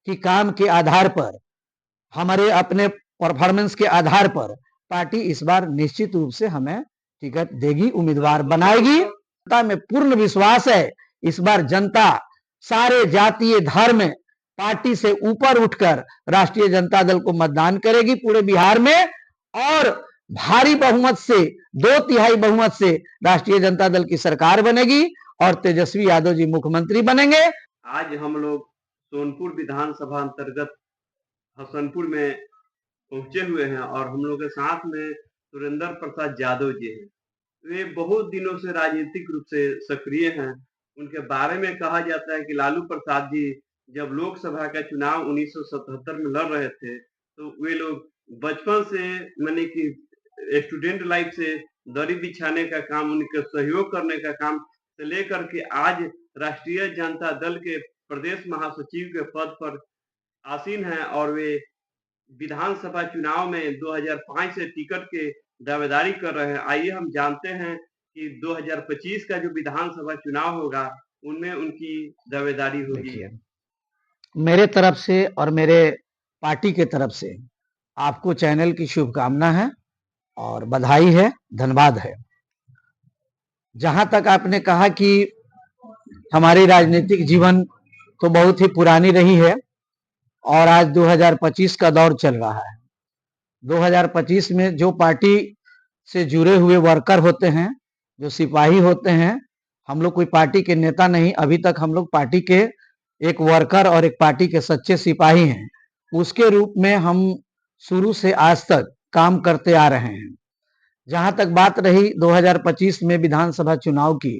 कि काम के आधार पर, हमारे अपने परफॉर्मेंस के आधार पर पार्टी इस बार निश्चित रूप से हमें टिकट देगी, उम्मीदवार बनाएगी। जनता में पूर्ण विश्वास है। इस बार जनता सारे जातीय धर्म पार्टी से ऊपर उठकर राष्ट्रीय जनता दल को मतदान करेगी पूरे बिहार में, और भारी बहुमत से, 2/3 बहुमत से राष्ट्रीय जनता दल की सरकार बनेगी और तेजस्वी यादव जी मुख्यमंत्री बनेंगे। आज हम लोग सोनपुर विधानसभा अंतर्गत हसनपुर में पहुंचे हुए हैं और हम लोग के साथ में सुरेंद्र प्रसाद यादव जी हैं। वे बहुत दिनों से राजनीतिक रूप से सक्रिय हैं। उनके बारे में कहा जाता है कि लालू प्रसाद जी जब लोकसभा का चुनाव 1977 में लड़ रहे थे तो वे लोग बचपन से माने कि स्टूडेंट लाइफ से दरी बिछाने का काम, उनके सहयोग करने का काम से लेकर के आज राष्ट्रीय जनता दल के प्रदेश महासचिव के पद पर आसीन हैं और वे विधानसभा चुनाव में 2005 से टिकट के दावेदारी कर रहे हैं। आइए हम जानते हैं कि 2025 का जो विधानसभा चुनाव होगा उनमें उनकी दावेदारी होगी। मेरे तरफ से और मेरे पार्टी के तरफ से आपको चैनल की शुभकामना है और बधाई है, धन्यवाद है। जहां तक आपने कहा कि हमारी राजनीतिक जीवन तो बहुत ही पुरानी रही है और आज 2025 का दौर चल रहा है। 2025 में जो पार्टी से जुड़े हुए वर्कर होते हैं, जो सिपाही होते हैं, हम लोग कोई पार्टी के नेता नहीं, अभी तक हम लोग पार्टी के एक वर्कर और एक पार्टी के सच्चे सिपाही हैं। उसके रूप में हम शुरू से आज तक काम करते आ रहे हैं। जहां तक बात रही 2025 में विधानसभा चुनाव की,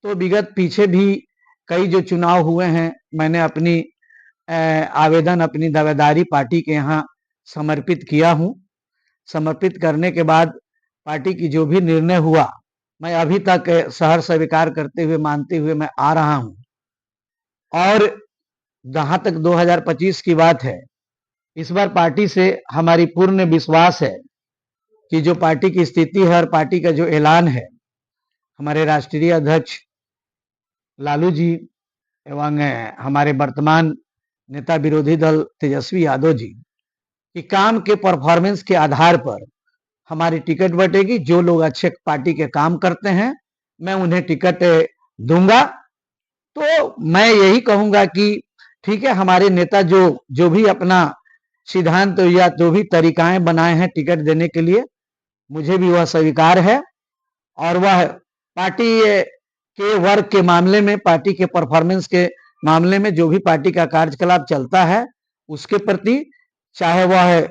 तो विगत पीछे भी कई जो चुनाव हुए हैं, मैंने अपनी आवेदन, अपनी दावेदारी पार्टी के यहाँ समर्पित किया हूँ। समर्पित करने के बाद पार्टी की जो भी निर्णय हुआ, मैं अभी तक सहर्ष स्वीकार करते हुए, मानते हुए मैं आ रहा हूँ। और जहां तक 2025 की बात है, इस बार पार्टी से हमारी पूर्ण विश्वास है कि जो पार्टी की स्थिति है और पार्टी का जो ऐलान है, हमारे राष्ट्रीय अध्यक्ष लालू जी एवं हमारे वर्तमान नेता विरोधी दल तेजस्वी यादव जी कि काम के परफॉर्मेंस के आधार पर हमारी टिकट बटेगी। जो लोग अच्छे पार्टी के काम करते हैं, मैं उन्हें टिकट दूंगा। तो मैं यही कहूंगा कि ठीक है, हमारे नेता जो भी अपना सिद्धांत या जो भी तरीकाएं बनाए हैं टिकट देने के लिए, मुझे भी वह स्वीकार है। और वह पार्टी के वर्क के मामले में, पार्टी के परफॉर्मेंस के मामले में जो भी पार्टी का कार्यकलाप चलता है, उसके प्रति, चाहे वह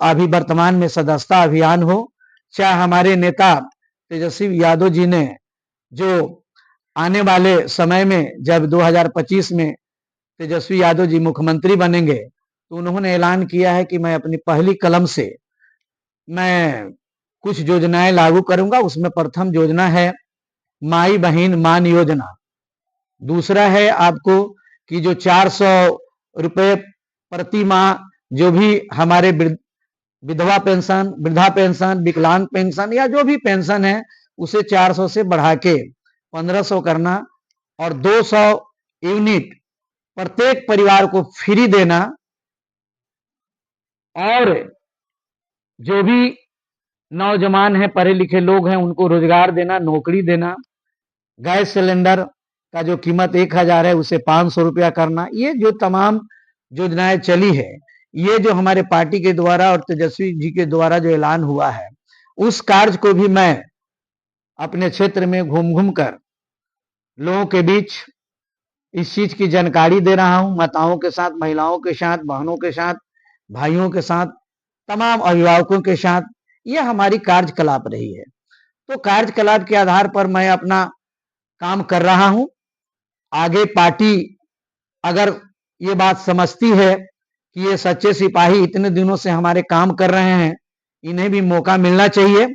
अभी वर्तमान में सदस्यता अभियान हो, चाहे हमारे नेता तेजस्वी यादव जी ने जो आने वाले समय में जब 2025 में तेजस्वी यादव जी मुख्यमंत्री बनेंगे, तो उन्होंने ऐलान किया है कि मैं अपनी पहली कलम से मैं कुछ योजनाएं लागू करूंगा। उसमें प्रथम योजना है माई बहन मान योजना। दूसरा है आपको कि जो 400 रुपए प्रति माह जो भी हमारे विधवा पेंशन, वृद्धा पेंशन, विकलांग पेंशन या जो भी पेंशन है, उसे 400 से बढ़ा के 1500 करना और 200 यूनिट प्रत्येक परिवार को फ्री देना। और जो भी नौजवान हैं, पढ़े लिखे लोग हैं, उनको रोजगार देना, नौकरी देना। गैस सिलेंडर का जो कीमत 1000 है उसे 500 रुपया करना। ये जो तमाम योजनाएं चली है, ये जो हमारे पार्टी के द्वारा और तेजस्वी जी के द्वारा जो ऐलान हुआ है, उस कार्य को भी मैं अपने क्षेत्र में घूम घूम कर लोगों के बीच इस चीज की जानकारी दे रहा हूं। माताओं के साथ, महिलाओं के साथ, बहनों के साथ, भाइयों के साथ, तमाम अभिभावकों के साथ ये हमारी कार्यकलाप रही है। तो कार्यकलाप के आधार पर मैं अपना काम कर रहा हूं। आगे पार्टी अगर ये बात समझती है कि ये सच्चे सिपाही इतने दिनों से हमारे काम कर रहे हैं, इन्हें भी मौका मिलना चाहिए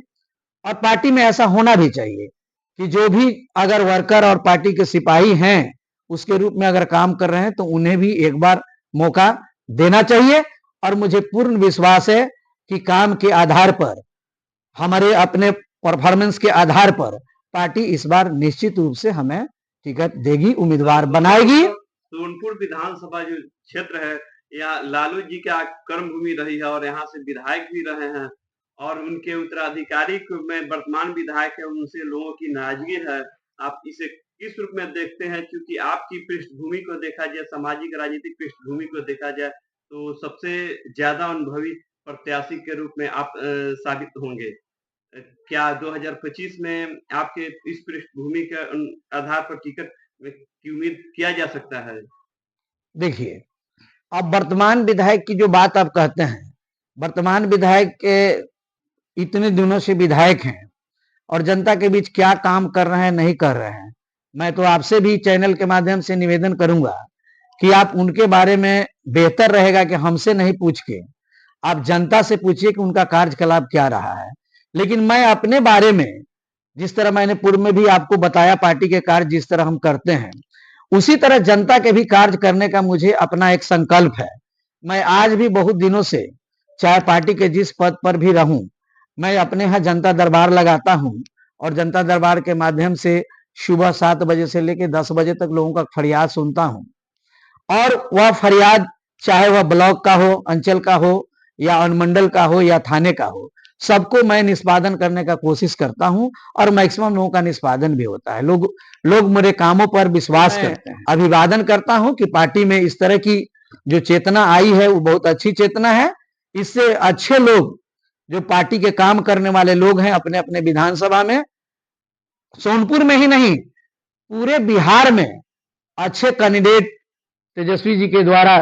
और पार्टी में ऐसा होना भी चाहिए कि जो भी अगर वर्कर और पार्टी के सिपाही हैं, उसके रूप में अगर काम कर रहे हैं, तो उन्हें भी एक बार मौका देना चाहिए। और मुझे पूर्ण विश्वास है कि काम के आधार पर, हमारे अपने परफॉर्मेंस के आधार पर पार्टी इस बार निश्चित रूप से हमें टिकट देगी, उम्मीदवार बनाएगी। सोनपुर विधानसभा जो क्षेत्र है, या लालू जी का कर्मभूमि रही है और यहाँ से विधायक भी रहे हैं और उनके उत्तराधिकारी में वर्तमान विधायक है, उनसे लोगों की नाराजगी है। आप इसे किस रूप में देखते हैं? क्योंकि आपकी पृष्ठभूमि को देखा जाए, सामाजिक राजनीतिक पृष्ठभूमि को देखा जाए, तो सबसे ज्यादा अनुभवी प्रत्याशी के रूप में आप साबित होंगे। क्या 2025 में आपके इस पृष्ठभूमि के आधार पर टिकट की उम्मीद किया जा सकता है? देखिए, अब वर्तमान विधायक की जो बात आप कहते हैं, वर्तमान विधायक के इतने दिनों से विधायक हैं और जनता के बीच क्या काम कर रहे हैं, नहीं कर रहे हैं, मैं तो आपसे भी चैनल के माध्यम से निवेदन करूंगा कि आप उनके बारे में बेहतर रहेगा कि हमसे नहीं पूछ के आप जनता से पूछिए कि उनका कार्यकलाप क्या रहा है। लेकिन मैं अपने बारे में, जिस तरह मैंने पूर्व में भी आपको बताया, पार्टी के कार्य जिस तरह हम करते हैं, उसी तरह जनता के भी कार्य करने का मुझे अपना एक संकल्प है। मैं आज भी बहुत दिनों से, चाहे पार्टी के जिस पद पर भी रहूं, मैं अपने यहाँ जनता दरबार लगाता हूं और जनता दरबार के माध्यम से सुबह 7 बजे से लेकर 10 बजे तक लोगों का फरियाद सुनता हूं और वह फरियाद चाहे वह ब्लॉक का हो, अंचल का हो या अनुमंडल का हो या थाने का हो, सबको मैं निष्पादन करने का कोशिश करता हूं और मैक्सिमम लोगों का निष्पादन भी होता है। लोग मेरे कामों पर विश्वास करते हैं। अभिवादन करता हूं कि पार्टी में इस तरह की जो चेतना आई है वो बहुत अच्छी चेतना है। इससे अच्छे लोग, जो पार्टी के काम करने वाले लोग हैं, अपने अपने विधानसभा में, सोनपुर में ही नहीं पूरे बिहार में अच्छे कैंडिडेट तेजस्वी जी के द्वारा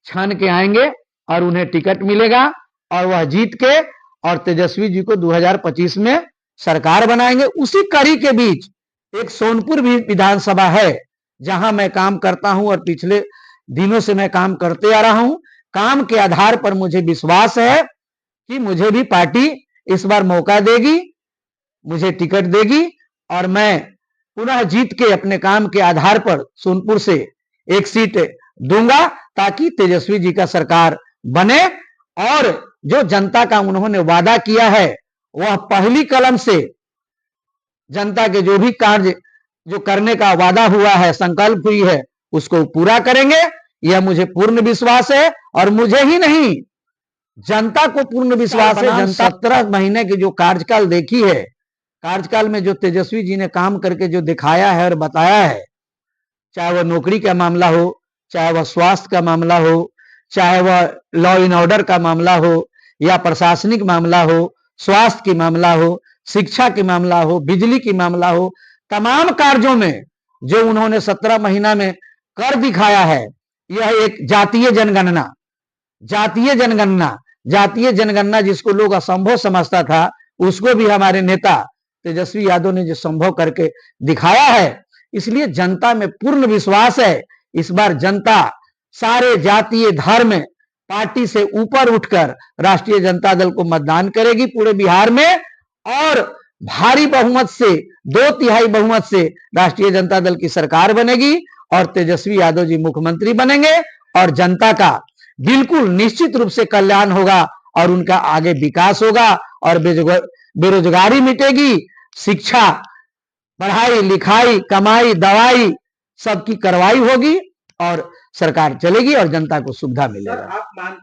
छान के आएंगे और उन्हें टिकट मिलेगा और वह जीत के और तेजस्वी जी को 2025 में सरकार बनाएंगे। उसी कड़ी के बीच एक सोनपुर भी विधानसभा है जहां मैं काम करता हूं और पिछले दिनों से मैं काम करते आ रहा हूं। काम के आधार पर मुझे विश्वास है कि मुझे भी पार्टी इस बार मौका देगी, मुझे टिकट देगी और मैं पुनः जीत के अपने काम के आधार पर सोनपुर से एक सीट दूंगा ताकि तेजस्वी जी का सरकार बने और जो जनता का उन्होंने वादा किया है वह पहली कलम से जनता के जो भी कार्य जो करने का वादा हुआ है, संकल्प हुई है, उसको पूरा करेंगे। यह मुझे पूर्ण विश्वास है और मुझे ही नहीं, जनता को पूर्ण विश्वास है। जनता 17 महीने की जो कार्यकाल देखी है, कार्यकाल में जो तेजस्वी जी ने काम करके जो दिखाया है और बताया है, चाहे वह नौकरी का मामला हो, चाहे वह स्वास्थ्य का मामला हो, चाहे वह लॉ इन ऑर्डर का मामला हो या प्रशासनिक मामला हो, स्वास्थ्य की मामला हो, शिक्षा की मामला हो, बिजली की मामला हो, तमाम कार्यों में जो उन्होंने 17 महीना में कर दिखाया है, यह एक जातीय जनगणना, जातीय जनगणना, जातीय जनगणना जिसको लोग असंभव समझता था, उसको भी हमारे नेता तेजस्वी यादव ने जो संभव करके दिखाया है। इसलिए जनता में पूर्ण विश्वास है। इस बार जनता सारे जातीय धर्म पार्टी से ऊपर उठकर राष्ट्रीय जनता दल को मतदान करेगी पूरे बिहार में और भारी बहुमत से, 2/3 बहुमत से राष्ट्रीय जनता दल की सरकार बनेगी और तेजस्वी यादव जी मुख्यमंत्री बनेंगे और जनता का बिल्कुल निश्चित रूप से कल्याण होगा और उनका आगे विकास होगा और बेरोजगारी मिटेगी, शिक्षा, पढ़ाई लिखाई, कमाई, दवाई सबकी करवाई होगी और सरकार चलेगी और जनता को सुविधा मिलेगा।